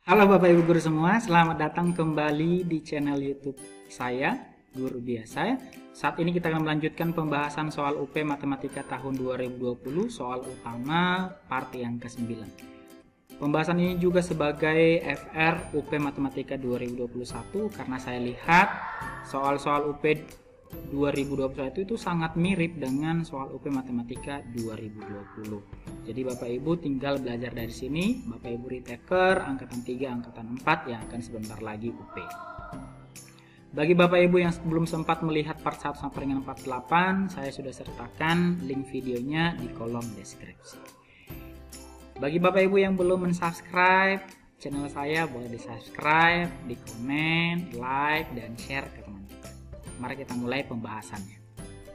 Halo Bapak Ibu Guru semua, selamat datang kembali di channel YouTube saya, Guru Biasa. Saat ini kita akan melanjutkan pembahasan soal UP Matematika tahun 2020, soal utama part yang ke-9. Pembahasan ini juga sebagai FR UP Matematika 2021 karena saya lihat soal-soal UP 2021 itu sangat mirip dengan soal UP Matematika 2020. Jadi Bapak Ibu tinggal belajar dari sini, Bapak Ibu retaker angkatan 3, angkatan 4 yang akan sebentar lagi UP. Bagi Bapak Ibu yang belum sempat melihat part 1 sampai dengan part 8, saya sudah sertakan link videonya di kolom deskripsi. Bagi Bapak Ibu yang belum mensubscribe channel saya, boleh di-subscribe, di-komen, like, dan share ke teman-teman. Mari kita mulai pembahasannya.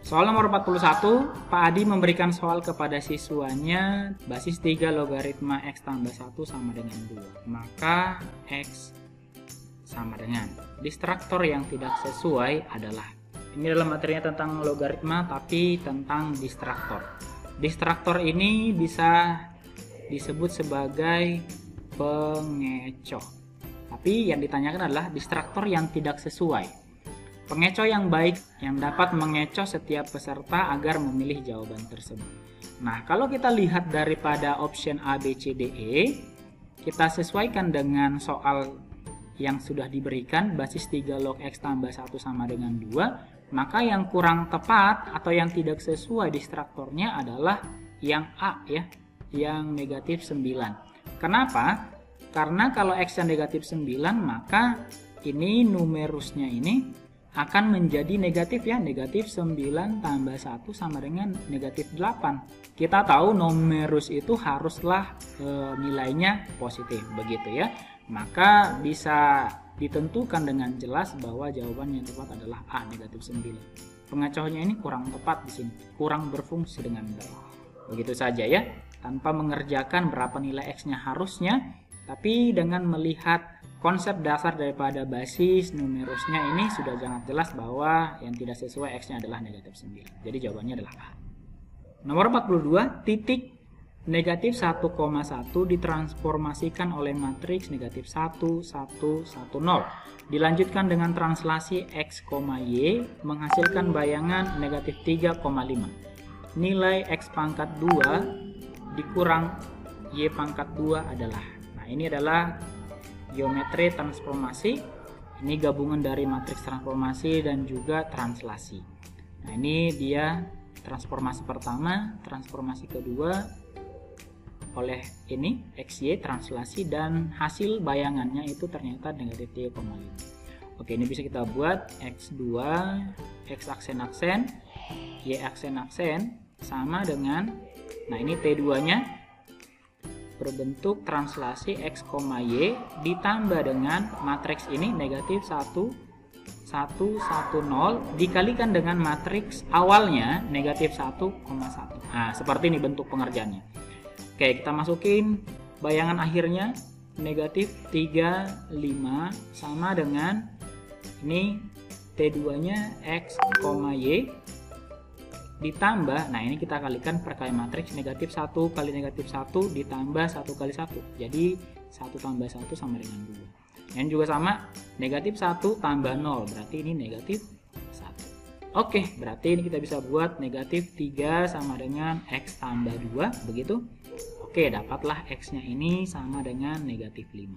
Soal nomor 41, Pak Adi memberikan soal kepada siswanya basis 3 logaritma X tambah 1 sama dengan 2. Maka X sama dengan. Distraktor yang tidak sesuai adalah. Ini adalah materinya tentang logaritma tapi tentang distraktor. Distraktor ini bisa disebut sebagai pengecoh. Tapi yang ditanyakan adalah distraktor yang tidak sesuai. Pengecoh yang baik yang dapat mengecoh setiap peserta agar memilih jawaban tersebut. Nah, kalau kita lihat daripada option A, B, C, D, E, kita sesuaikan dengan soal yang sudah diberikan, basis 3 log X tambah 1 sama dengan 2, maka yang kurang tepat atau yang tidak sesuai distraktornya adalah yang A ya, yang negatif 9. Kenapa? Karena kalau X yang negatif 9, maka ini numerusnya ini akan menjadi negatif ya, negatif 9 tambah 1 sama dengan negatif 8. Kita tahu numerus itu haruslah nilainya positif, begitu ya. Maka bisa ditentukan dengan jelas bahwa jawaban yang tepat adalah A, negatif 9. Pengecohnya ini kurang tepat di sini, kurang berfungsi dengan baik. Begitu saja ya, tanpa mengerjakan berapa nilai X-nya harusnya, tapi dengan melihat konsep dasar daripada basis numerusnya ini sudah sangat jelas bahwa yang tidak sesuai X-nya adalah negatif 9. Jadi jawabannya adalah A. Nomor 42, titik negatif 1,1 ditransformasikan oleh matriks negatif 1, 1, 1, 0. Dilanjutkan dengan translasi X, Y menghasilkan bayangan negatif 3,5. Nilai X pangkat 2 dikurang Y pangkat 2 adalah. Nah, ini adalah geometri transformasi. Ini gabungan dari matriks transformasi dan juga translasi. Nah, ini dia transformasi pertama, transformasi kedua oleh ini XY translasi, dan hasil bayangannya itu ternyata negatif 3,5. Oke, ini bisa kita buat X2, X aksen-aksen, Y aksen-aksen sama dengan, nah ini T2 nya berbentuk translasi X, Y ditambah dengan matriks ini negatif 1, 1, 1, 0 dikalikan dengan matriks awalnya negatif 1,1. Nah, seperti ini bentuk pengerjaannya. Oke, kita masukin bayangan akhirnya negatif 3, 5 sama dengan ini T2 nya X, Y ditambah, nah ini kita kalikan perkali matriks negatif 1 kali negatif 1 ditambah 1 kali 1, jadi 1 tambah 1 sama dengan 2. Yang juga sama, negatif 1 tambah 0 berarti ini negatif 1. Oke, berarti ini kita bisa buat negatif 3 sama dengan X tambah 2, begitu. Oke, dapatlah X nya ini sama dengan negatif 5.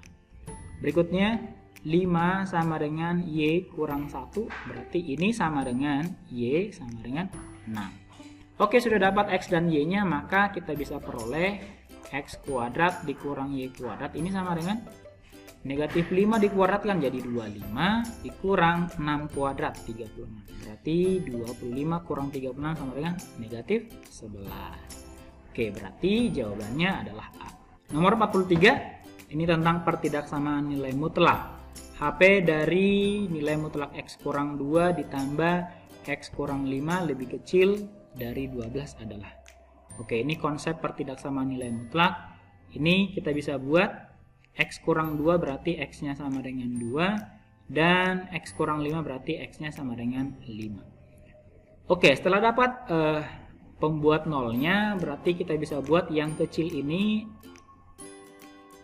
Berikutnya 5 sama dengan Y kurang 1, berarti ini sama dengan Y sama dengan 6. Oke, sudah dapat X dan Y nya, maka kita bisa peroleh X kuadrat dikurang Y kuadrat ini sama dengan negatif 5 dikuadratkan jadi 25 dikurang 6 kuadrat 36. Berarti 25 kurang 36 sama dengan negatif 11. Oke, berarti jawabannya adalah A. Nomor 43, ini tentang pertidaksamaan nilai mutlak. HP dari nilai mutlak X kurang 2 ditambah X kurang 5 lebih kecil dari 12 adalah. Oke, ini konsep pertidaksamaan nilai mutlak. Ini kita bisa buat X kurang 2 berarti X nya sama dengan 2, dan X kurang 5 berarti X nya sama dengan 5. Oke, setelah dapat pembuat nolnya, berarti kita bisa buat yang kecil ini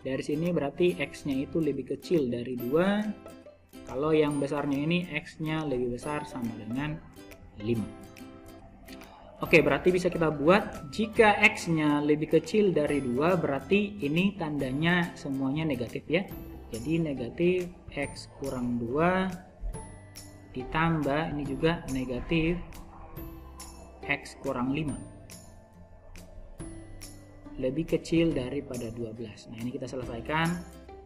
Dari sini berarti X-nya itu lebih kecil dari 2. Kalau yang besarnya ini X-nya lebih besar sama dengan 5. Oke, berarti bisa kita buat jika X-nya lebih kecil dari 2, berarti ini tandanya semuanya negatif ya. Jadi negatif X kurang 2 ditambah ini juga negatif X kurang 5 lebih kecil daripada 12. Nah, ini kita selesaikan.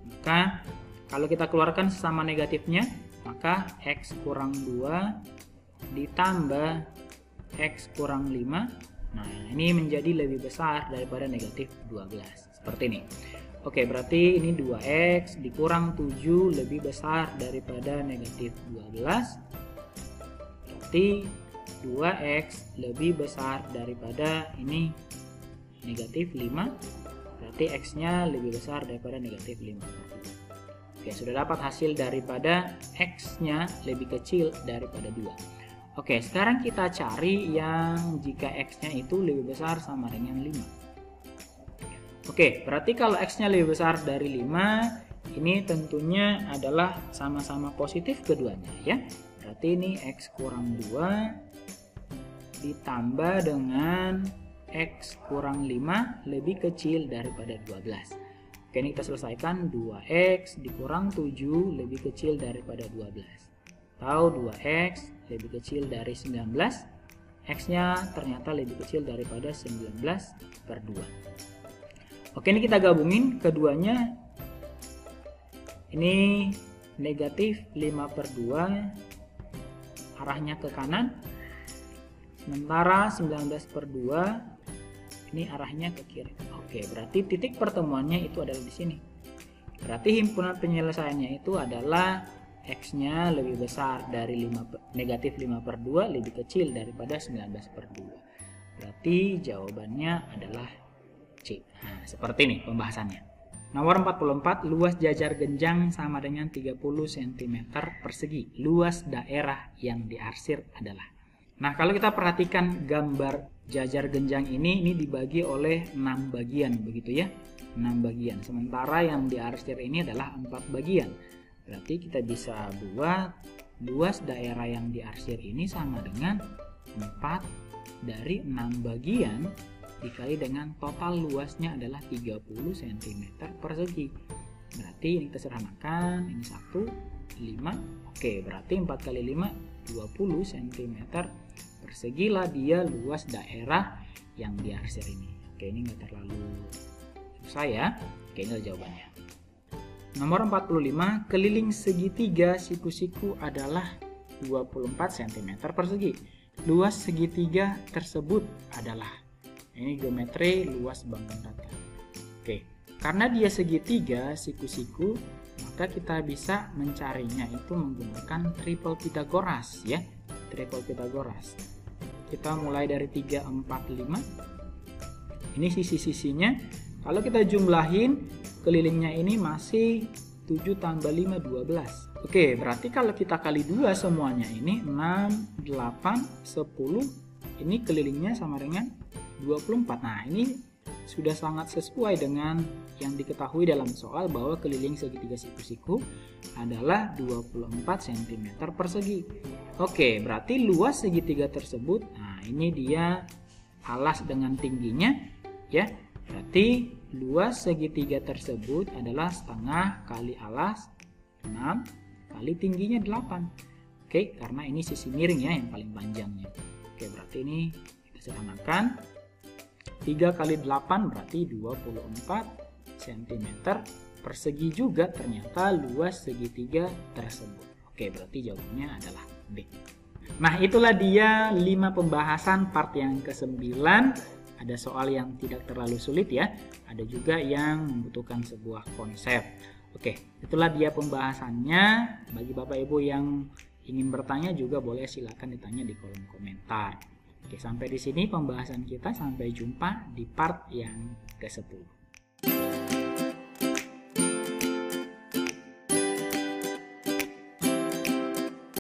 Maka kalau kita keluarkan sesama negatifnya, maka X kurang 2 ditambah X kurang 5. Nah, ini menjadi lebih besar daripada negatif 12. Seperti ini. Oke, berarti ini 2X dikurang 7 lebih besar daripada negatif 12. Berarti 2X lebih besar daripada ini negatif 5. Berarti X-nya lebih besar daripada negatif 5. Oke, sudah dapat hasil daripada X-nya lebih kecil daripada 2. Oke, sekarang kita cari yang jika X-nya itu lebih besar sama dengan 5. Oke, berarti kalau X-nya lebih besar dari 5, ini tentunya adalah sama-sama positif keduanya ya. Berarti ini X kurang 2 ditambah dengan X kurang 5 lebih kecil daripada 12. Oke, ini kita selesaikan. 2X dikurang 7 lebih kecil daripada 12. Tahu 2X lebih kecil dari 19. X-nya ternyata lebih kecil daripada 19/2. Oke, ini kita gabungin keduanya. Ini negatif 5/2 arahnya ke kanan. Sementara 19/2 ini arahnya ke kiri. Oke, berarti titik pertemuannya itu adalah di sini. Berarti himpunan penyelesaiannya itu adalah X-nya lebih besar dari negatif 5/2 lebih kecil daripada 19/2. Berarti jawabannya adalah C. Nah, seperti ini pembahasannya. Nomor 44, luas jajar genjang sama dengan 30 cm persegi. Luas daerah yang diarsir adalah. Nah, kalau kita perhatikan gambar jajar genjang ini dibagi oleh 6 bagian begitu ya. 6 bagian. Sementara yang diarsir ini adalah 4 bagian. Berarti kita bisa buat luas daerah yang diarsir ini sama dengan 4 dari 6 bagian dikali dengan total luasnya adalah 30 cm persegi. Berarti ini kita sederhanakan, ini 1, 5. Oke, berarti 4 kali 5, 20 cm persegilah dia luas daerah yang diarsir ini. Oke, ini nggak terlalu susah ya. Oke, ini adalah jawabannya. Nomor 45, keliling segitiga siku-siku adalah 24 cm persegi. Luas segitiga tersebut adalah, ini geometri luas bangun rata. Oke, karena dia segitiga siku-siku, maka kita bisa mencarinya itu menggunakan triple Pythagoras ya. Triple Pythagoras. Kita mulai dari 3, 4, 5. Ini sisi-sisinya. Kalau kita jumlahin, kelilingnya ini masih 7 tambah 5, 12. Oke, berarti kalau kita kali 2 semuanya ini 6, 8, 10. Ini kelilingnya sama dengan 24. Nah, ini sudah sangat sesuai dengan yang diketahui dalam soal bahwa keliling segitiga siku-siku adalah 24 cm persegi. Oke, berarti luas segitiga tersebut, nah ini dia alas dengan tingginya ya. Berarti luas segitiga tersebut adalah setengah kali alas 6 kali tingginya 8. Oke, karena ini sisi miring ya yang paling panjangnya. Oke, berarti ini kita sederhanakan. 3 kali 8 berarti 24 cm persegi juga ternyata luas segitiga tersebut. Oke, berarti jawabannya adalah B. Nah, itulah dia 5 pembahasan part yang ke-9. Ada soal yang tidak terlalu sulit ya. Ada juga yang membutuhkan sebuah konsep. Oke, itulah dia pembahasannya. Bagi Bapak Ibu yang ingin bertanya juga boleh silakan ditanya di kolom komentar. Oke, sampai di sini pembahasan kita. Sampai jumpa di part yang ke-10.